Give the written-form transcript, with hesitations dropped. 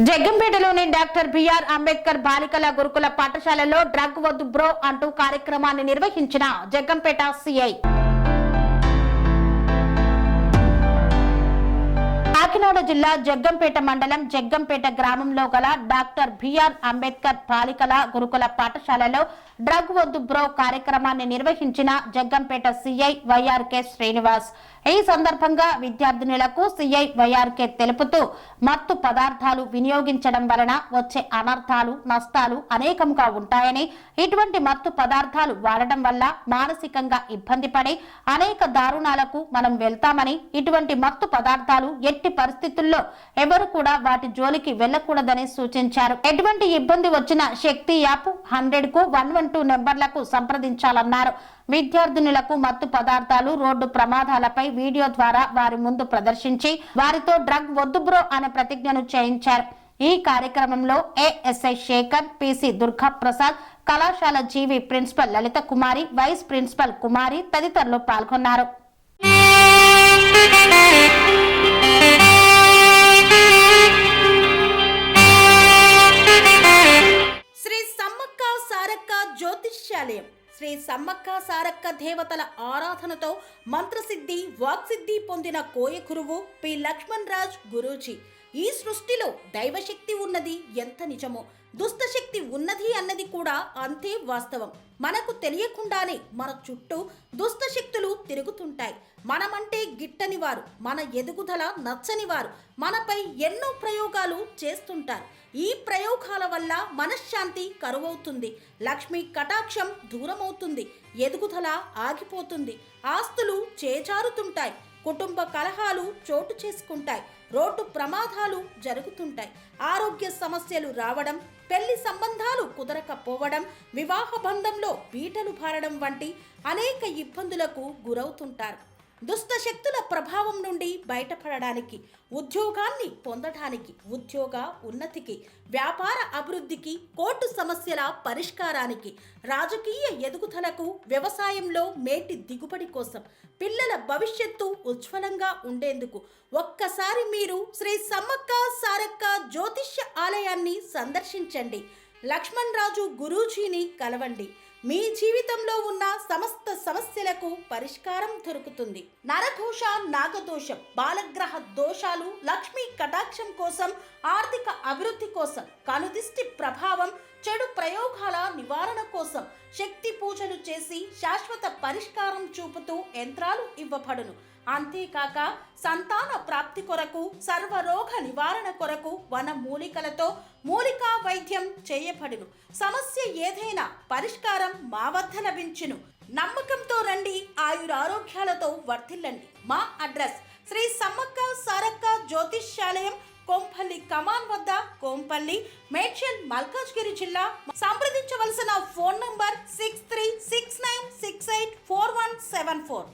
జగ్గంపేటలోని doctor BR Ambedkar బాలికల గురుకుల పాఠశాలలో డ్రగ్ వద్దు బ్రో అంటూ కార్యక్రమాన్ని నిర్వహించిన జగ్గంపేట సిఐ. కాకినాడ జిల్లా జగ్గంపేట మండలం జగ్గంపేట గ్రామంలో గల డాక్టర్ బిఆర్ అంబేద్కర్ బాలికల గురుకుల పాఠశాలలో డ్రగ్ వద్దు బ్రో కార్యక్రమాన్ని నిర్వహించిన జగ్గంపేట సిఐ వైఆర్కే శ్రీనివాస్. ఈ సందర్భంగా విద్యార్థినులకు సిఐ వైఆర్కే తెలుపుతూ మత్తు పదార్థాలు వినియోగించడం వలన వచ్చే అనర్థాలు నష్టాలు అనేకంగా ఉంటాయని, ఇటువంటి మత్తు పదార్థాలు వాడడం వల్ల మానసికంగా ఇబ్బంది పడి అనేక దారుణాలకు మనం వెళ్తామని, ఇటువంటి మత్తు పదార్థాలు ఎట్టి పరిస్థితుల్లో ఎవరు కూడా వాటి జోలికి వెళ్లకూడదని సూచించారు. ఎటువంటి ఇబ్బంది వచ్చినా శక్తి యాప్ 100 కు 112 నెంబర్లకు సంప్రదించాలన్నారు. విద్యార్థినులకు మత్తు పదార్థాలు రోడ్డు ప్రమాదాలపై వీడియో ద్వారా వారి ముందు ప్రదర్శించి వారితో డ్రగ్ వద్దు బ్రో అనే ప్రతిజ్ఞను చేయించారు. ఈ కార్యక్రమంలో ఏఎస్ఐ శేఖర్, పిసి దుర్గా ప్రసాద్, కళాశాల జీవి ప్రిన్సిపల్ లలిత కుమారి, వైస్ ప్రిన్సిపల్ కుమారి తదితరులు పాల్గొన్నారు. శ్రీ సమ్మక్క సారక్క జ్యోతిష్యాలయం శ్రీ సమ్మక్క సారక్క దేవతల ఆరాధనతో మంత్రసిద్ధి వాక్సిద్ధి పొందిన కోయ గురువు పి లక్ష్మణ్ రాజ్ గురూజీ. ఈ సృష్టిలో దైవశక్తి ఉన్నది ఎంత నిజమో, దుష్టశక్తి ఉన్నది అన్నది కూడా అంతే వాస్తవం. మనకు తెలియకుండానే మన చుట్టూ దుష్టశక్తులు తిరుగుతుంటాయి. మనమంటే గిట్టని వారు, మన ఎదుగుదల నచ్చని వారు మనపై ఎన్నో ప్రయోగాలు చేస్తుంటారు. ఈ ప్రయోగాల వల్ల మనశ్శాంతి కరువవుతుంది, లక్ష్మీ కటాక్షం దూరమవుతుంది, ఎదుగుదల ఆగిపోతుంది, ఆస్తులు చేజారుతుంటాయి, కుటుంబ కలహాలు చోటు చేసుకుంటాయి, రోడ్డు ప్రమాదాలు జరుగుతుంటాయి, ఆరోగ్య సమస్యలు రావడం, పెళ్లి సంబంధాలు కుదరకపోవడం, వివాహ బంధంలో బీటలు భారడం వంటి అనేక ఇబ్బందులకు గురవుతుంటారు. దుష్ట శక్తుల ప్రభావం నుండి బయటపడడానికి, ఉద్యోగాన్ని పొందడానికి, ఉద్యోగ ఉన్నతికి, వ్యాపార అభివృద్ధికి, కోర్టు సమస్యల పరిష్కారానికి, రాజకీయ ఎదుగుదలకు, వ్యవసాయంలో మేటి దిగుబడి కోసం, పిల్లల భవిష్యత్తు ఉజ్వలంగా ఉండేందుకు ఒక్కసారి మీరు శ్రీ సమ్మక్క సారక్క జ్యోతిష్య ఆలయాన్ని సందర్శించండి. లక్ష్మణ్ రాజు గురూజీని కలవండి. మీ జీవితంలో ఉన్న సమస్త సమస్యలకు పరిష్కారం దొరుకుతుంది. నరఘోష, నాగదోషం, బాలగ్రహ దోషాలు, లక్ష్మీ కటాక్షం కోసం, ఆర్థిక అభివృద్ధి కోసం, కనుదిష్టి ప్రభావం, చెడు ప్రయోగాల నివారణ కోసం శక్తి పూజలు చేసి శాశ్వత పరిష్కారం చూపుతూ యంత్రాలు ఇవ్వబడును. అంతేకాక సంతాన ప్రాప్తి కొరకు, సర్వరోగ నివారణ కొరకు వన మూలికలతో మూలికా వైద్యం చేయబడును. సమస్య ఏదైనా పరిష్కారం మా వద్ద లభించును. నమ్మకంతో రండి, ఆయురారోగ్యాలతో వర్ధిల్లండి. మా అడ్రస్ శ్రీ సమ్మక్క సారక్క జ్యోతిష్యాలయం, కోంపల్లి కమాన్ వద్ద, కోంపల్లి, మేడ్చల్, మల్కాజ్గిరి జిల్లా. సంప్రదించవలసిన ఫోన్ నంబర్ 6369684174.